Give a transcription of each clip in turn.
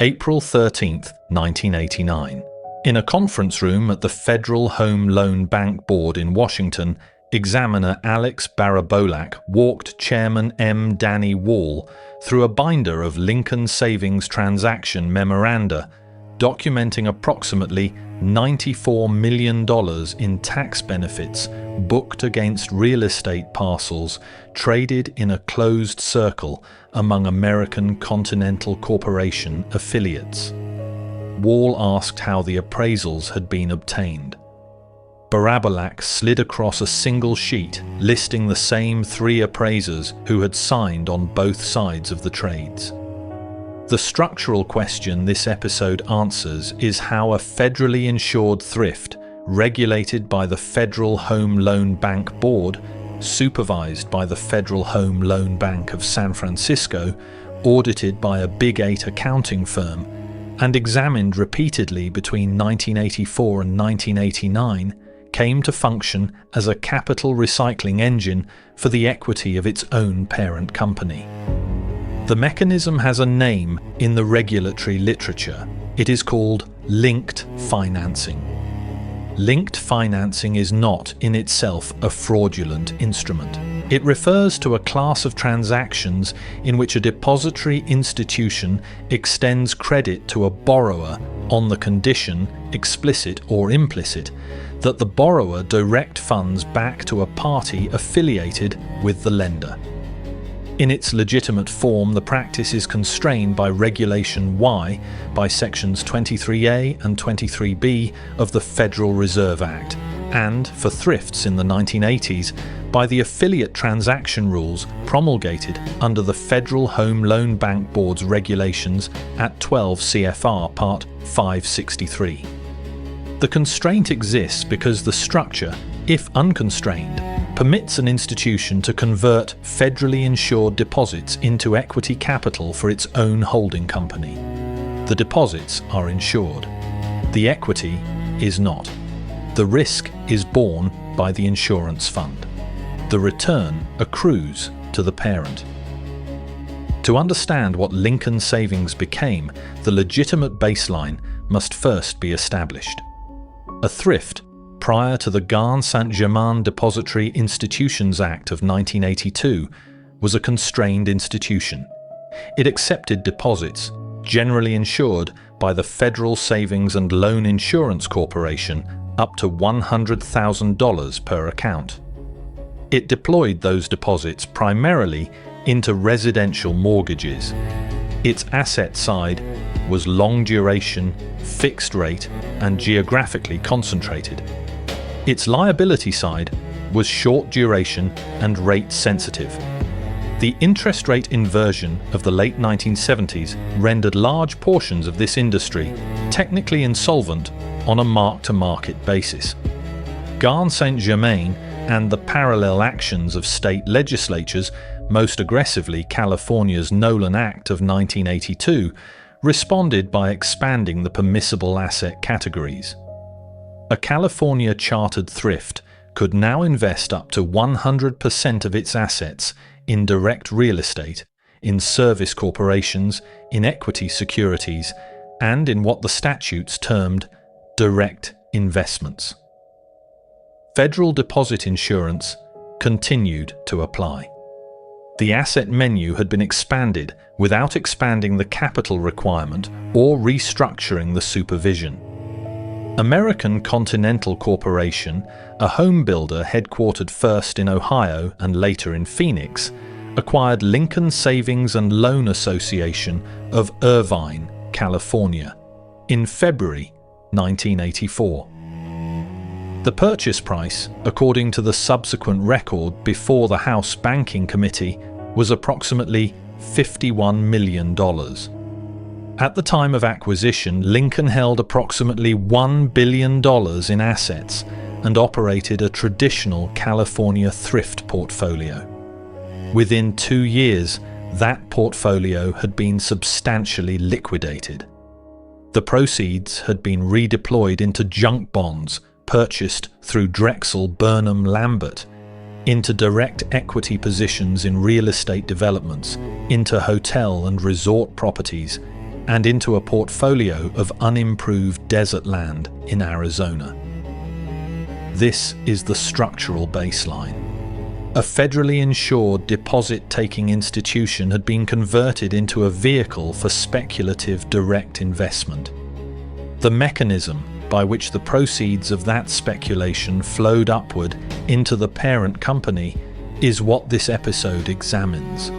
April 13, 1989. In a conference room at the Federal Home Loan Bank Board in Washington, examiner Alex Barabolak walked Chairman M. Danny Wall through a binder of Lincoln Savings transaction memoranda documenting approximately $94 million in tax benefits booked against real estate parcels traded in a closed circle among American Continental Corporation affiliates. Wall asked how the appraisals had been obtained. Barabolak slid across a single sheet listing the same 3 appraisers who had signed on both sides of the trades. The structural question this episode answers is how a federally insured thrift, regulated by the Federal Home Loan Bank Board, supervised by the Federal Home Loan Bank of San Francisco, audited by a Big 8 accounting firm, and examined repeatedly between 1984 and 1989, came to function as a capital recycling engine for the equity of its own parent company. The mechanism has a name in the regulatory literature. It is called linked financing. Linked financing is not in itself a fraudulent instrument. It refers to a class of transactions in which a depository institution extends credit to a borrower on the condition, explicit or implicit, that the borrower direct funds back to a party affiliated with the lender. In its legitimate form, the practice is constrained by Regulation Y by Sections 23A and 23B of the Federal Reserve Act, and, for thrifts in the 1980s, by the affiliate transaction rules promulgated under the Federal Home Loan Bank Board's regulations at 12 CFR Part 563. The constraint exists because the structure, if unconstrained, permits an institution to convert federally insured deposits into equity capital for its own holding company. The deposits are insured. The equity is not. The risk is borne by the insurance fund. The return accrues to the parent. To understand what Lincoln Savings became, the legitimate baseline must first be established. A thrift, prior to the Garn-St Germain Depository Institutions Act of 1982, was a constrained institution. It accepted deposits, generally insured by the Federal Savings and Loan Insurance Corporation, up to $100,000 per account. It deployed those deposits primarily into residential mortgages. Its asset side was long duration, fixed rate, and geographically concentrated. Its liability side was short duration and rate sensitive. The interest rate inversion of the late 1970s rendered large portions of this industry technically insolvent on a mark-to-market basis. Garn-St Germain and the parallel actions of state legislatures, most aggressively California's Nolan Act of 1982, responded by expanding the permissible asset categories. A California chartered thrift could now invest up to 100% of its assets in direct real estate, in service corporations, in equity securities, and in what the statutes termed direct investments. Federal deposit insurance continued to apply. The asset menu had been expanded without expanding the capital requirement or restructuring the supervision. American Continental Corporation, a home builder headquartered first in Ohio and later in Phoenix, acquired Lincoln Savings and Loan Association of Irvine, California, in February 1984. The purchase price, according to the subsequent record before the House Banking Committee, was approximately $51 million. At the time of acquisition, Lincoln held approximately $1 billion in assets and operated a traditional California thrift portfolio. Within 2 years, that portfolio had been substantially liquidated. The proceeds had been redeployed into junk bonds purchased through Drexel Burnham Lambert, into direct equity positions in real estate developments, into hotel and resort properties, and into a portfolio of unimproved desert land in Arizona. This is the structural baseline. A federally insured deposit-taking institution had been converted into a vehicle for speculative direct investment. The mechanism by which the proceeds of that speculation flowed upward into the parent company is what this episode examines.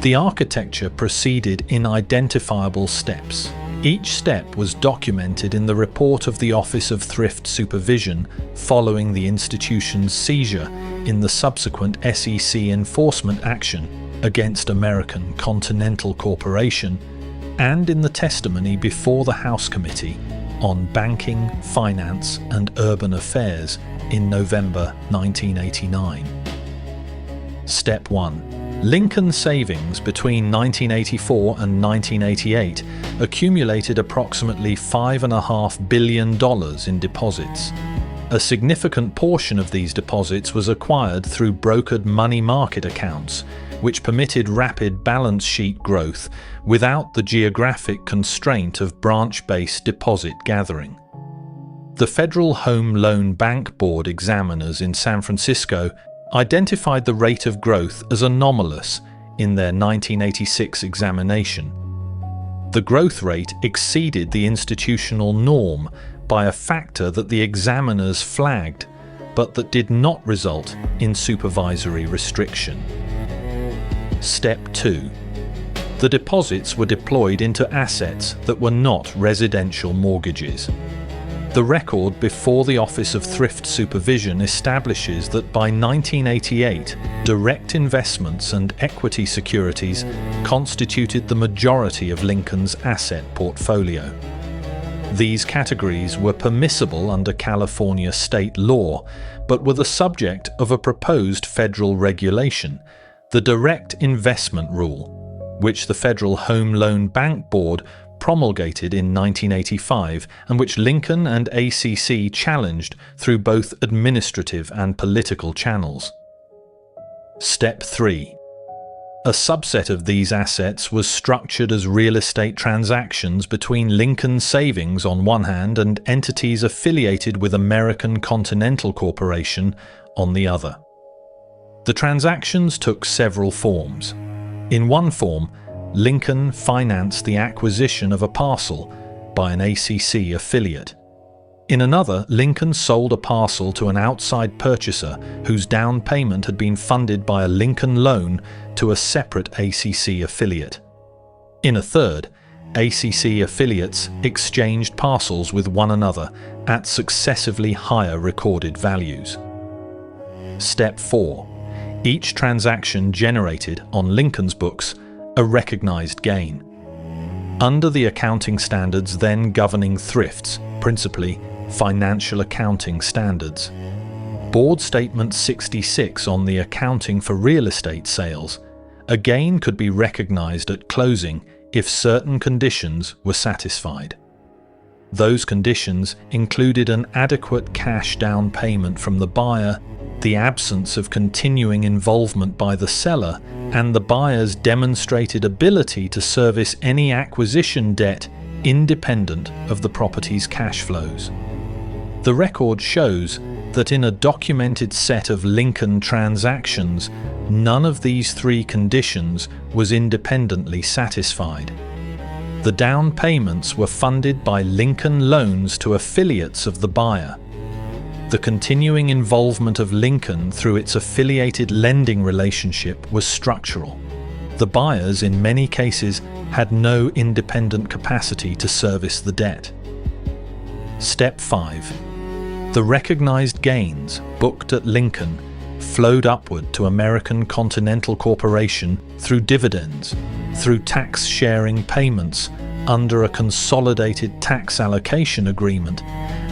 The architecture proceeded in identifiable steps. Each step was documented in the report of the Office of Thrift Supervision following the institution's seizure in the subsequent SEC enforcement action against American Continental Corporation, and in the testimony before the House Committee on Banking, Finance and Urban Affairs in November 1989. Step 1. Lincoln savings between 1984 and 1988 accumulated approximately $5.5 billion in deposits. A significant portion of these deposits was acquired through brokered money market accounts, which permitted rapid balance sheet growth without the geographic constraint of branch-based deposit gathering. The Federal Home Loan Bank Board examiners in San Francisco identified the rate of growth as anomalous in their 1986 examination. The growth rate exceeded the institutional norm by a factor that the examiners flagged, but that did not result in supervisory restriction. Step 2. The deposits were deployed into assets that were not residential mortgages. The record before the Office of Thrift Supervision establishes that by 1988, direct investments and equity securities constituted the majority of Lincoln's asset portfolio. These categories were permissible under California state law, but were the subject of a proposed federal regulation, the Direct Investment Rule, which the Federal Home Loan Bank Board promulgated in 1985 and which Lincoln and ACC challenged through both administrative and political channels. Step 3. A subset of these assets was structured as real estate transactions between Lincoln Savings on one hand and entities affiliated with American Continental Corporation on the other. The transactions took several forms. In one form, Lincoln financed the acquisition of a parcel by an ACC affiliate. In another, Lincoln sold a parcel to an outside purchaser whose down payment had been funded by a Lincoln loan to a separate ACC affiliate. In a third, ACC affiliates exchanged parcels with one another at successively higher recorded values. Step 4. Each transaction generated on Lincoln's books a recognized gain. Under the accounting standards then governing thrifts, principally Financial Accounting Standards, Board Statement 66 on the accounting for real estate sales, a gain could be recognized at closing if certain conditions were satisfied. Those conditions included an adequate cash down payment from the buyer, the absence of continuing involvement by the seller, and the buyer's demonstrated ability to service any acquisition debt independent of the property's cash flows. The record shows that in a documented set of Lincoln transactions, none of these three conditions was independently satisfied. The down payments were funded by Lincoln loans to affiliates of the buyer. The continuing involvement of Lincoln through its affiliated lending relationship was structural. The buyers, in many cases, had no independent capacity to service the debt. Step 5. The recognized gains booked at Lincoln flowed upward to American Continental Corporation through dividends, through tax-sharing payments under a consolidated tax allocation agreement,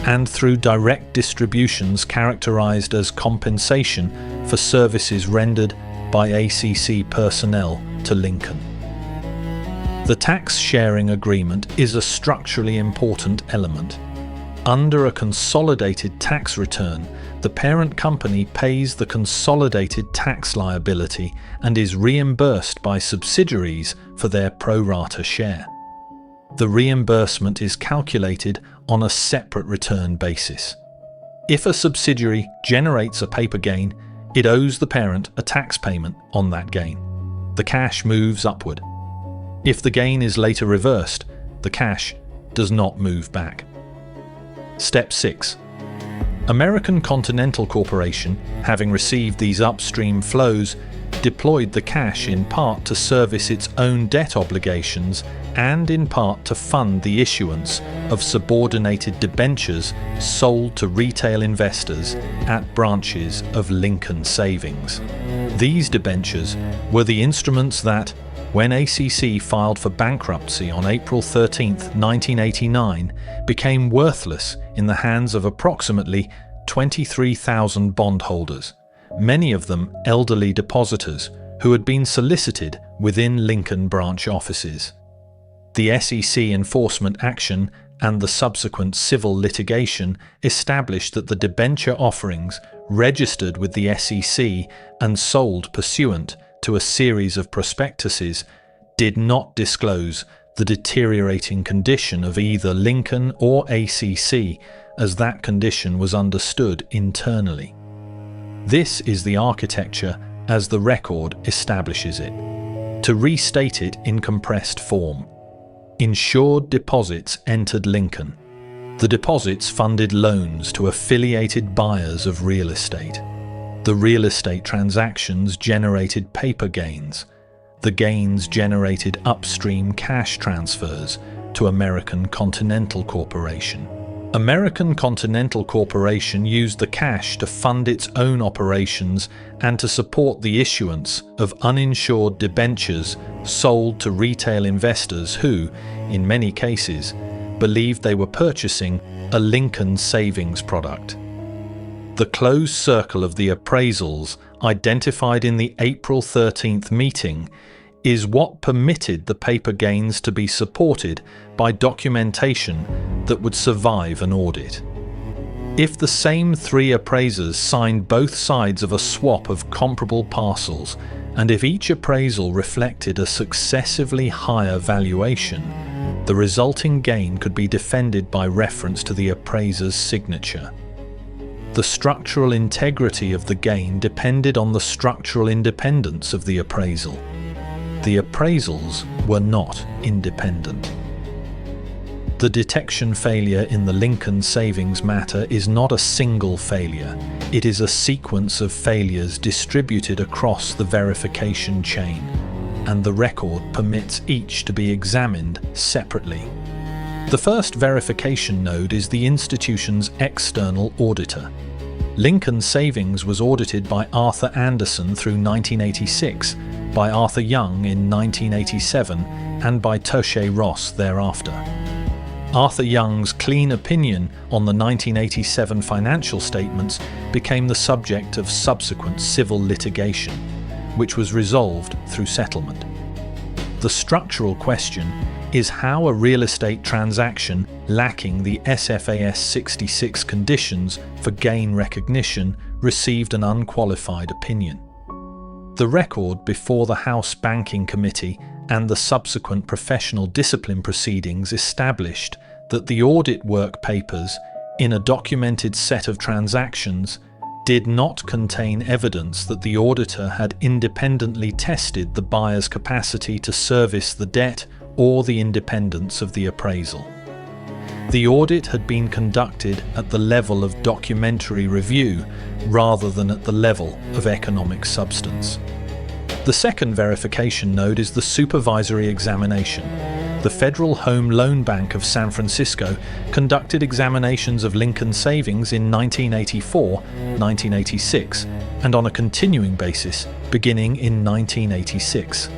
and through direct distributions characterized as compensation for services rendered by ACC personnel to Lincoln. The tax-sharing agreement is a structurally important element. Under a consolidated tax return, the parent company pays the consolidated tax liability and is reimbursed by subsidiaries for their pro rata share. The reimbursement is calculated on a separate return basis. If a subsidiary generates a paper gain, it owes the parent a tax payment on that gain. The cash moves upward. If the gain is later reversed, the cash does not move back. Step 6. American Continental Corporation, having received these upstream flows, deployed the cash in part to service its own debt obligations and in part to fund the issuance of subordinated debentures sold to retail investors at branches of Lincoln Savings. These debentures were the instruments that, when ACC filed for bankruptcy on April 13, 1989, became worthless in the hands of approximately 23,000 bondholders, many of them elderly depositors who had been solicited within Lincoln branch offices. The SEC enforcement action and the subsequent civil litigation established that the debenture offerings registered with the SEC and sold pursuant to a series of prospectuses did not disclose the deteriorating condition of either Lincoln or ACC, as that condition was understood internally. This is the architecture as the record establishes it. To restate it in compressed form: insured deposits entered Lincoln. The deposits funded loans to affiliated buyers of real estate. The real estate transactions generated paper gains. The gains generated upstream cash transfers to American Continental Corporation. American Continental Corporation used the cash to fund its own operations and to support the issuance of uninsured debentures sold to retail investors who, in many cases, believed they were purchasing a Lincoln Savings product. The closed circle of the appraisals identified in the April 13th meeting is what permitted the paper gains to be supported by documentation that would survive an audit. If the same three appraisers signed both sides of a swap of comparable parcels, and if each appraisal reflected a successively higher valuation, the resulting gain could be defended by reference to the appraiser's signature. The structural integrity of the gain depended on the structural independence of the appraisal. The appraisals were not independent. The detection failure in the Lincoln Savings matter is not a single failure. It is a sequence of failures distributed across the verification chain, and the record permits each to be examined separately. The first verification node is the institution's external auditor. Lincoln Savings was audited by Arthur Anderson through 1986, by Arthur Young in 1987, and by Toshe Ross thereafter. Arthur Young's clean opinion on the 1987 financial statements became the subject of subsequent civil litigation, which was resolved through settlement. The structural question is how a real estate transaction lacking the SFAS 66 conditions for gain recognition received an unqualified opinion. The record before the House Banking Committee and the subsequent professional discipline proceedings established that the audit work papers, in a documented set of transactions, did not contain evidence that the auditor had independently tested the buyer's capacity to service the debt or the independence of the appraisal. The audit had been conducted at the level of documentary review rather than at the level of economic substance. The second verification node is the supervisory examination. The Federal Home Loan Bank of San Francisco conducted examinations of Lincoln Savings in 1984, 1986, and on a continuing basis beginning in 1986.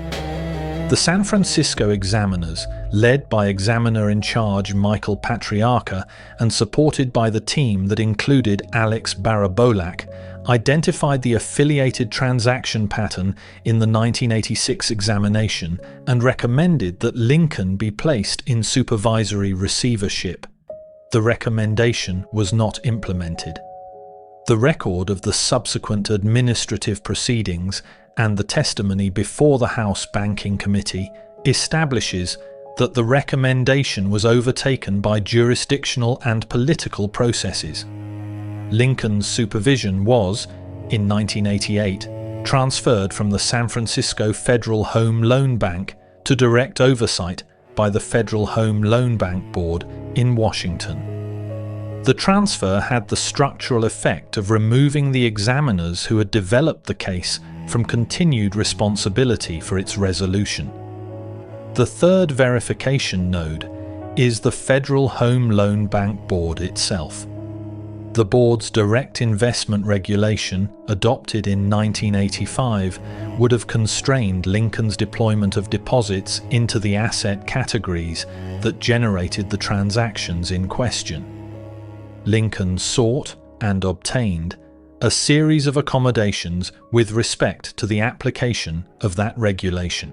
The San Francisco examiners, led by examiner-in-charge Michael Patriarca and supported by the team that included Alex Barabolak, identified the affiliated transaction pattern in the 1986 examination and recommended that Lincoln be placed in supervisory receivership. the recommendation was not implemented. The record of the subsequent administrative proceedings and the testimony before the House Banking Committee establishes that the recommendation was overtaken by jurisdictional and political processes. Lincoln's supervision was, in 1988, transferred from the San Francisco Federal Home Loan Bank to direct oversight by the Federal Home Loan Bank Board in Washington. The transfer had the structural effect of removing the examiners who had developed the case from continued responsibility for its resolution. The third verification node is the Federal Home Loan Bank Board itself. The board's direct investment regulation, adopted in 1985, would have constrained Lincoln's deployment of deposits into the asset categories that generated the transactions in question. Lincoln sought and obtained a series of accommodations with respect to the application of that regulation.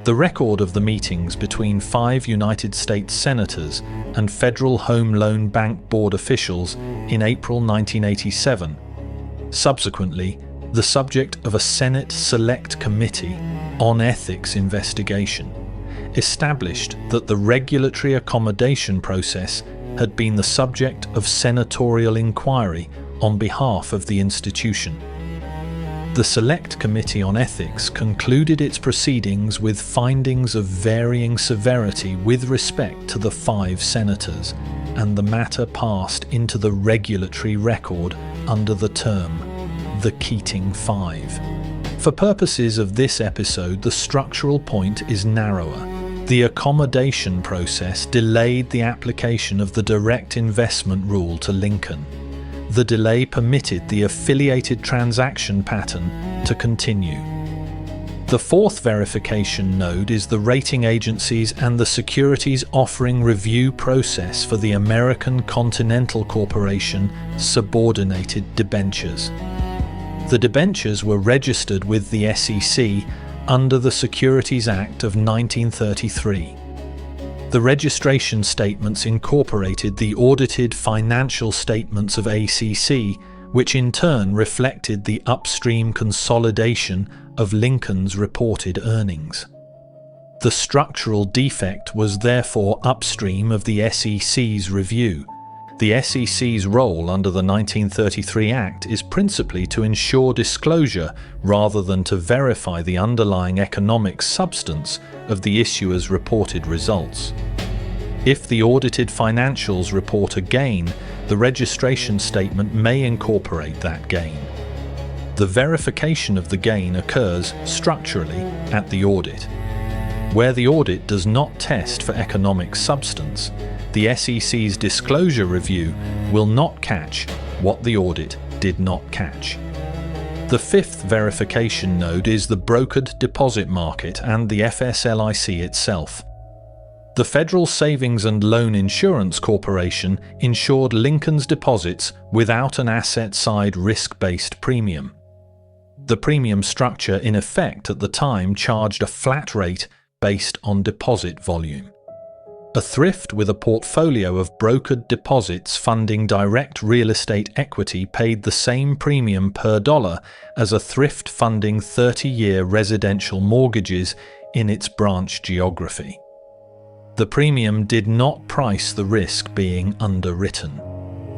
The record of the meetings between 5 United States senators and Federal Home Loan Bank Board officials in April 1987, subsequently the subject of a Senate Select Committee on Ethics investigation, established that the regulatory accommodation process had been the subject of senatorial inquiry on behalf of the institution. The Select Committee on Ethics concluded its proceedings with findings of varying severity with respect to the 5 senators, and the matter passed into the regulatory record under the term the Keating 5. For purposes of this episode, the structural point is narrower. The accommodation process delayed the application of the direct investment rule to Lincoln. The delay permitted the affiliated transaction pattern to continue. The fourth verification node is the rating agencies and the securities offering review process for the American Continental Corporation subordinated debentures. The debentures were registered with the SEC under the Securities Act of 1933. The registration statements incorporated the audited financial statements of ACC, which in turn reflected the upstream consolidation of Lincoln's reported earnings. The structural defect was therefore upstream of the SEC's review. The SEC's role under the 1933 Act is principally to ensure disclosure rather than to verify the underlying economic substance of the issuer's reported results. If the audited financials report a gain, the registration statement may incorporate that gain. The verification of the gain occurs structurally at the audit. Where the audit does not test for economic substance, the SEC's disclosure review will not catch what the audit did not catch. The fifth verification node is the brokered deposit market and the FSLIC itself. The Federal Savings and Loan Insurance Corporation insured Lincoln's deposits without an asset-side risk-based premium. The premium structure in effect at the time charged a flat rate based on deposit volume. A thrift with a portfolio of brokered deposits funding direct real estate equity paid the same premium per dollar as a thrift funding 30-year residential mortgages in its branch geography. The premium did not price the risk being underwritten.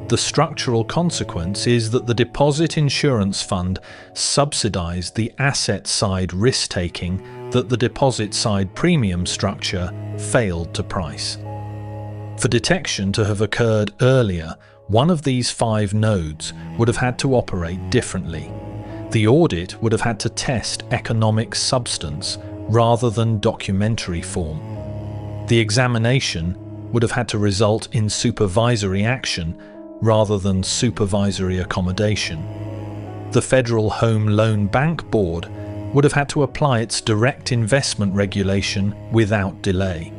The structural consequence is that the deposit insurance fund subsidized the asset-side risk-taking that the deposit-side premium structure failed to price. For detection to have occurred earlier, one of these 5 nodes would have had to operate differently. The audit would have had to test economic substance rather than documentary form. The examination would have had to result in supervisory action rather than supervisory accommodation. The Federal Home Loan Bank Board would have had to apply its direct investment regulation without delay.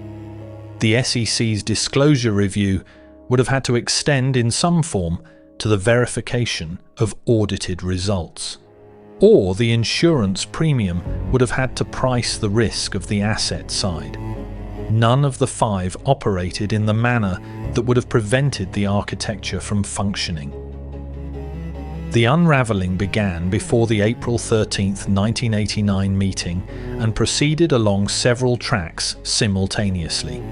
The SEC's disclosure review would have had to extend in some form to the verification of audited results. Or the insurance premium would have had to price the risk of the asset side. none of the 5 operated in the manner that would have prevented the architecture from functioning. The unravelling began before the April 13, 1989 meeting and proceeded along several tracks simultaneously.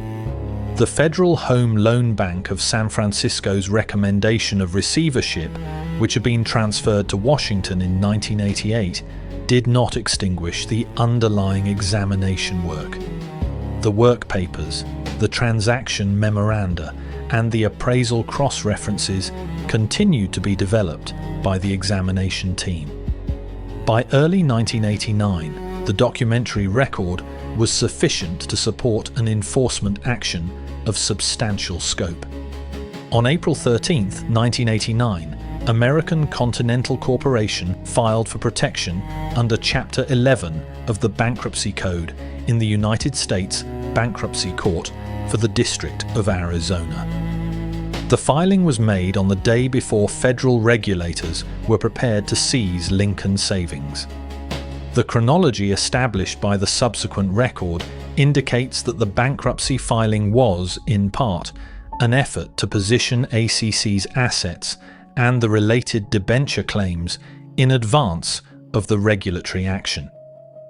The Federal Home Loan Bank of San Francisco's recommendation of receivership, which had been transferred to Washington in 1988, did not extinguish the underlying examination work. The work papers, the transaction memoranda, and the appraisal cross-references continued to be developed by the examination team. By early 1989, the documentary record was sufficient to support an enforcement action of substantial scope. On April 13, 1989, American Continental Corporation filed for protection under Chapter 11 of the Bankruptcy Code in the United States Bankruptcy Court for the District of Arizona. The filing was made on the day before federal regulators were prepared to seize Lincoln Savings. The chronology established by the subsequent record indicates that the bankruptcy filing was, in part, an effort to position ACC's assets and the related debenture claims in advance of the regulatory action.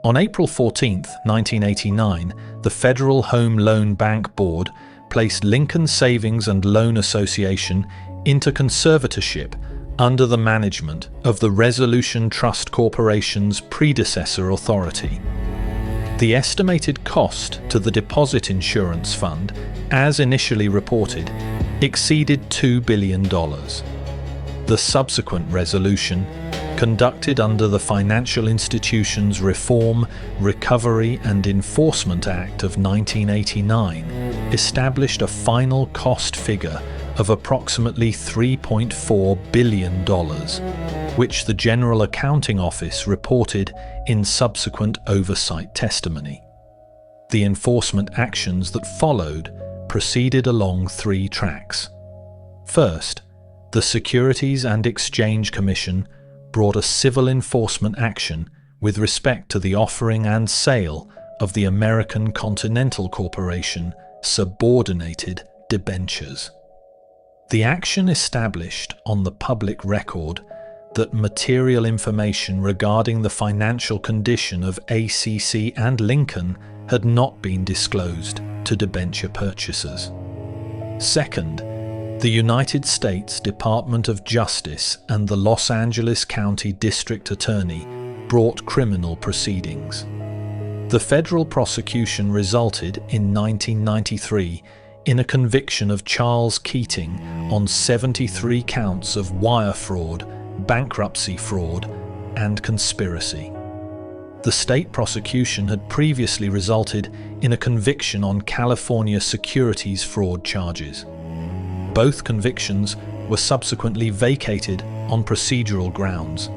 On April 14, 1989, the Federal Home Loan Bank Board placed Lincoln Savings and Loan Association into conservatorship under the management of the Resolution Trust Corporation's predecessor authority. The estimated cost to the Deposit Insurance Fund, as initially reported, exceeded $2 billion. The subsequent resolution, conducted under the Financial Institutions Reform, Recovery and Enforcement Act of 1989, established a final cost figure of approximately $3.4 billion, which the General Accounting Office reported in subsequent oversight testimony. The enforcement actions that followed proceeded along 3 tracks. First, the Securities and Exchange Commission brought a civil enforcement action with respect to the offering and sale of the American Continental Corporation subordinated debentures. The action established on the public record that material information regarding the financial condition of ACC and Lincoln had not been disclosed to debenture purchasers. Second, the United States Department of Justice and the Los Angeles County District Attorney brought criminal proceedings. The federal prosecution resulted in 1993 in a conviction of Charles Keating on 73 counts of wire fraud, bankruptcy fraud, and conspiracy. The state prosecution had previously resulted in a conviction on California securities fraud charges. Both convictions were subsequently vacated on procedural grounds,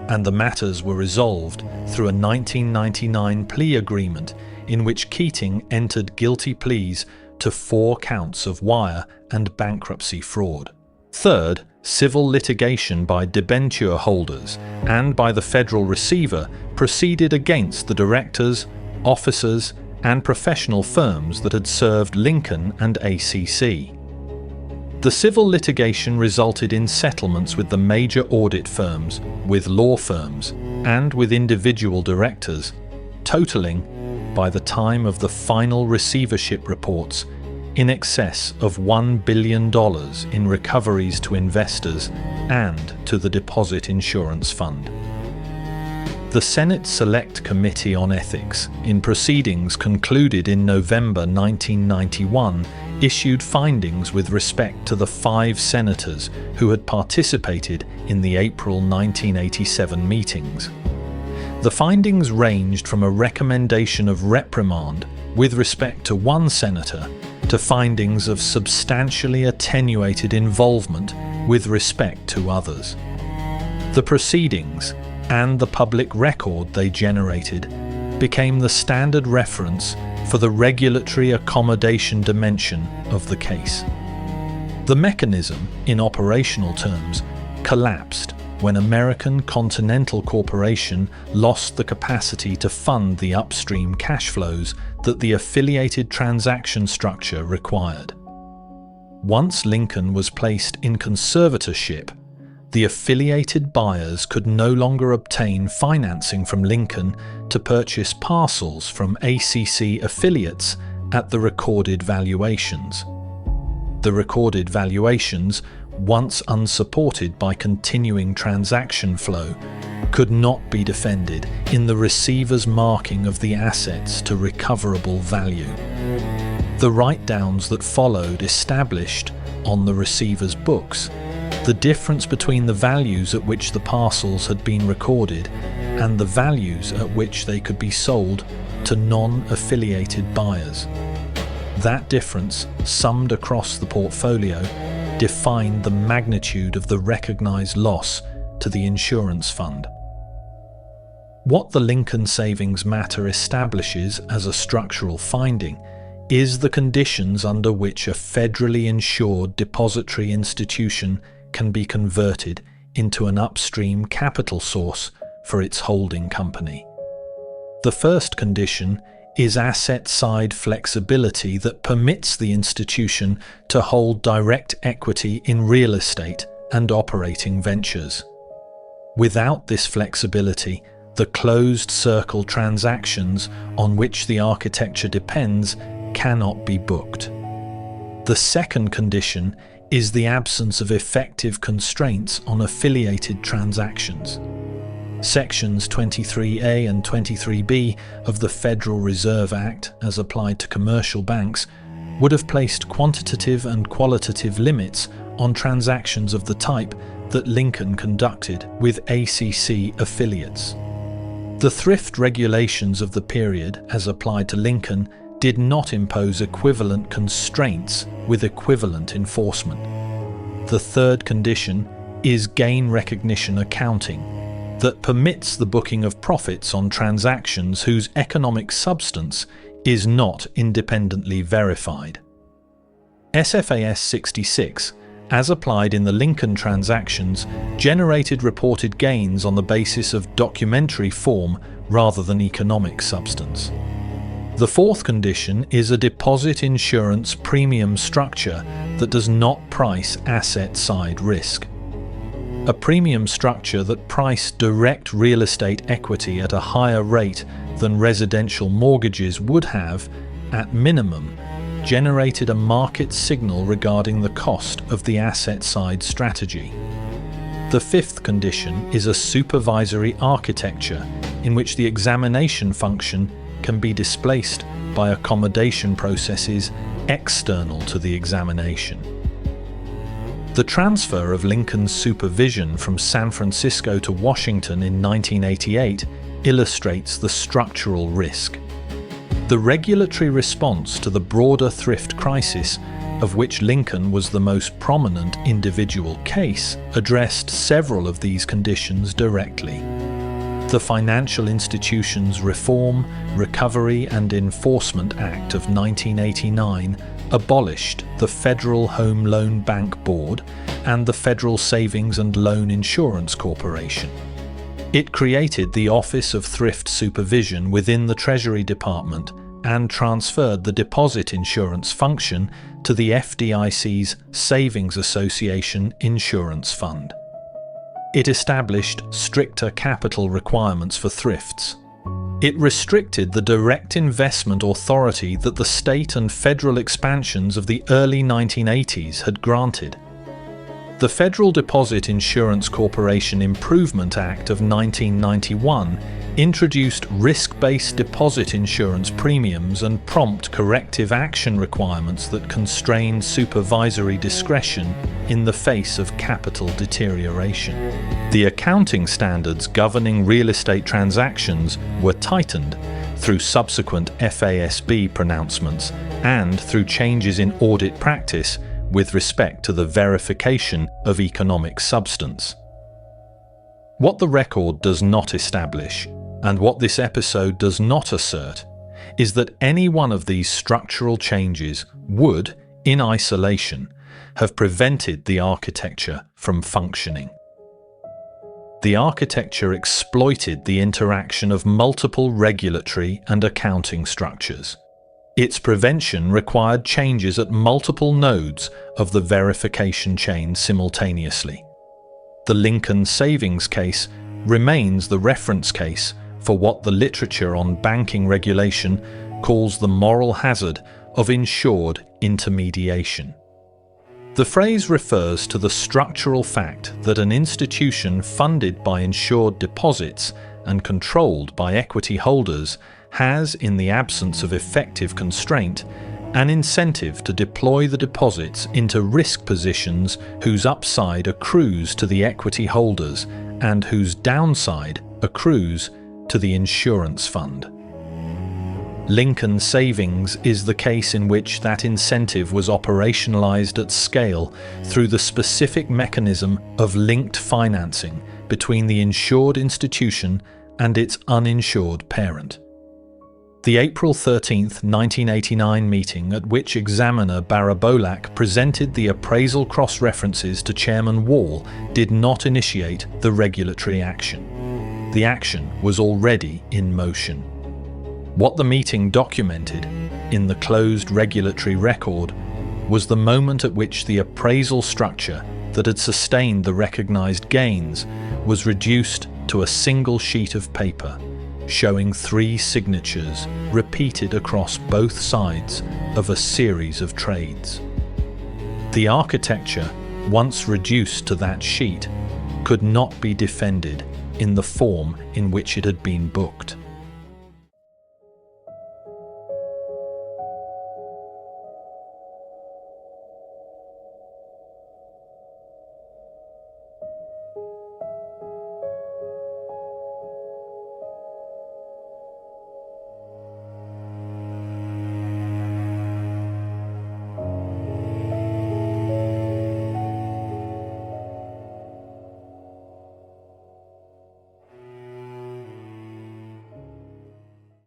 and the matters were resolved through a 1999 plea agreement in which Keating entered guilty pleas to 4 counts of wire and bankruptcy fraud. Third, civil litigation by debenture holders and by the federal receiver proceeded against the directors, officers, and professional firms that had served Lincoln and ACC. The civil litigation resulted in settlements with the major audit firms, with law firms, and with individual directors, totaling, by the time of the final receivership reports, in excess of $1 billion in recoveries to investors and to the Deposit Insurance Fund. The Senate Select Committee on Ethics, in proceedings concluded in November 1991, issued findings with respect to the 5 senators who had participated in the April 1987 meetings. The findings ranged from a recommendation of reprimand with respect to one senator to findings of substantially attenuated involvement with respect to others. The proceedings and the public record they generated became the standard reference for the regulatory accommodation dimension of the case. The mechanism, in operational terms, collapsed when American Continental Corporation lost the capacity to fund the upstream cash flows that the affiliated transaction structure required. Once Lincoln was placed in conservatorship, the affiliated buyers could no longer obtain financing from Lincoln to purchase parcels from ACC affiliates at the recorded valuations. The recorded valuations, once unsupported by continuing transaction flow, could not be defended in the receiver's marking of the assets to recoverable value. The write-downs that followed established, on the receiver's books, the difference between the values at which the parcels had been recorded and the values at which they could be sold to non-affiliated buyers. That difference, summed across the portfolio, defined the magnitude of the recognized loss to the insurance fund. What the Lincoln Savings Matter establishes as a structural finding is the conditions under which a federally insured depository institution can be converted into an upstream capital source for its holding company. The first condition is asset-side flexibility that permits the institution to hold direct equity in real estate and operating ventures. Without this flexibility, the closed circle transactions on which the architecture depends cannot be booked. The second condition is the absence of effective constraints on affiliated transactions. Sections 23A and 23B of the Federal Reserve Act, as applied to commercial banks, would have placed quantitative and qualitative limits on transactions of the type that Lincoln conducted with ACC affiliates. The thrift regulations of the period, as applied to Lincoln, did not impose equivalent constraints with equivalent enforcement. The third condition is gain recognition accounting, that permits the booking of profits on transactions whose economic substance is not independently verified. SFAS 66, as applied in the Lincoln transactions, generated reported gains on the basis of documentary form rather than economic substance. The fourth condition is a deposit insurance premium structure that does not price asset-side risk. A premium structure that priced direct real estate equity at a higher rate than residential mortgages would have, at minimum, generated a market signal regarding the cost of the asset-side strategy. The fifth condition is a supervisory architecture in which the examination function can be displaced by accommodation processes external to the examination. The transfer of Lincoln's supervision from San Francisco to Washington in 1988 illustrates the structural risk. The regulatory response to the broader thrift crisis, of which Lincoln was the most prominent individual case, addressed several of these conditions directly. The Financial Institutions Reform, Recovery and Enforcement Act of 1989 abolished the Federal Home Loan Bank Board and the Federal Savings and Loan Insurance Corporation. It created the Office of Thrift Supervision within the Treasury Department and transferred the deposit insurance function to the FDIC's Savings Association Insurance Fund. It established stricter capital requirements for thrifts. It restricted the direct investment authority that the state and federal expansions of the early 1980s had granted. The Federal Deposit Insurance Corporation Improvement Act of 1991 introduced risk-based deposit insurance premiums and prompt corrective action requirements that constrained supervisory discretion in the face of capital deterioration. The accounting standards governing real estate transactions were tightened through subsequent FASB pronouncements and through changes in audit practice with respect to the verification of economic substance. What the record does not establish, and what this episode does not assert, is that any one of these structural changes would, in isolation, have prevented the architecture from functioning. The architecture exploited the interaction of multiple regulatory and accounting structures. Its prevention required changes at multiple nodes of the verification chain simultaneously. The Lincoln savings case remains the reference case for what the literature on banking regulation calls the moral hazard of insured intermediation. The phrase refers to the structural fact that an institution funded by insured deposits and controlled by equity holders has, in the absence of effective constraint, an incentive to deploy the deposits into risk positions whose upside accrues to the equity holders and whose downside accrues to the insurance fund. Lincoln Savings is the case in which that incentive was operationalized at scale through the specific mechanism of linked financing between the insured institution and its uninsured parent. The April 13, 1989 meeting at which examiner Barabolak presented the appraisal cross-references to Chairman Wall did not initiate the regulatory action. The action was already in motion. What the meeting documented in the closed regulatory record was the moment at which the appraisal structure that had sustained the recognized gains was reduced to a single sheet of paper, showing 3 signatures repeated across both sides of a series of trades. The architecture, once reduced to that sheet, could not be defended in the form in which it had been booked.